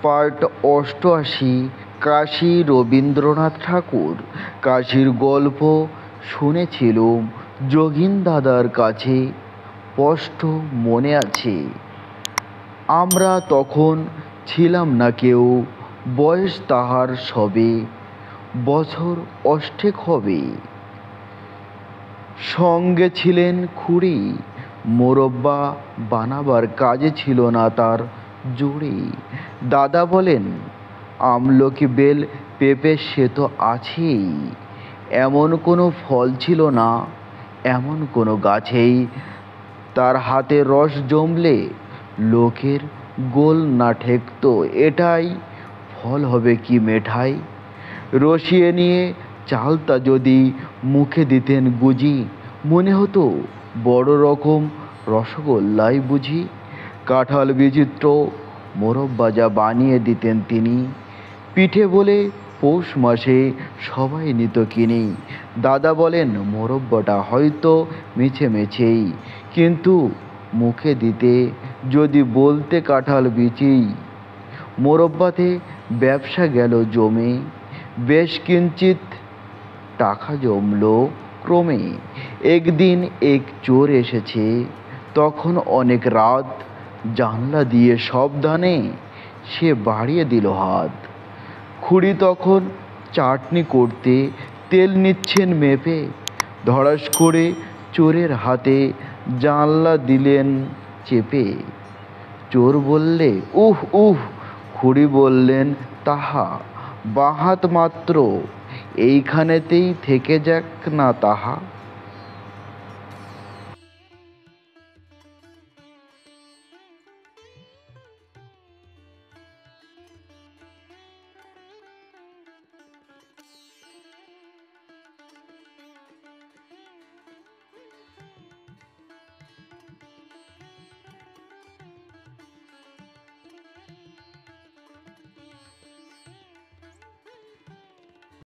Part 88। Kashi Rabindranath ঠাকুর। কাশীর গল্প শুনেছিলুম যোগীন দাদার কাছে, স্পষ্ট মনে আছে। আমরা তখন ছিলাম না কেউ, বয়স তাহার সবে বছর 8 হবে। সঙ্গে ছিলেন খুড়ি, মোরব্বা বানাবার কাজে ছিল না তার জুড়ি। দাদা বলেন, আমলকি বেল পেঁপে সে তো আছেই, এমন কোনো ফল ছিল না এমন কোনো গাছেই তার হাতে রস জমলে লোকের গোল না ঠেকতো। এটাই ফল হবে কি মেঠাই, রসিয়ে নিয়ে চালতা যদি মুখে দিতেন গুজি, মনে হতো বড় রকম রসগোল্লাই বুঝি। কাঁঠাল বিচিত্র মোরব্বা যা বানিয়ে দিতেন তিনি, পিঠে বলে পৌষ মাসে সবাই নিত কিনি। দাদা বলেন, মোরব্বাটা হয়তো মেছে মেছেই, কিন্তু মুখে দিতে যদি বলতে কাঁঠাল বিচি। মোরব্বাতে ব্যবসা গেল জমে, বেশ কিঞ্চিত টাকা জমলো ক্রমে। একদিন এক চোর এসেছে, তখন অনেক রাত, জানলা দিয়ে সাবধানে সে বাড়িয়ে দিল হাত। খুড়ি তখন চাটনি করতে তেল নিচ্ছেন মেপে, ধড়াস করে চোরের হাতে জানলা দিলেন চেপে। চোর বললে উহ উহ, খুড়ি বললেন তাহা বাঁ হাত মাত্র, এইখানেতেই থেকে যাক না তাহা।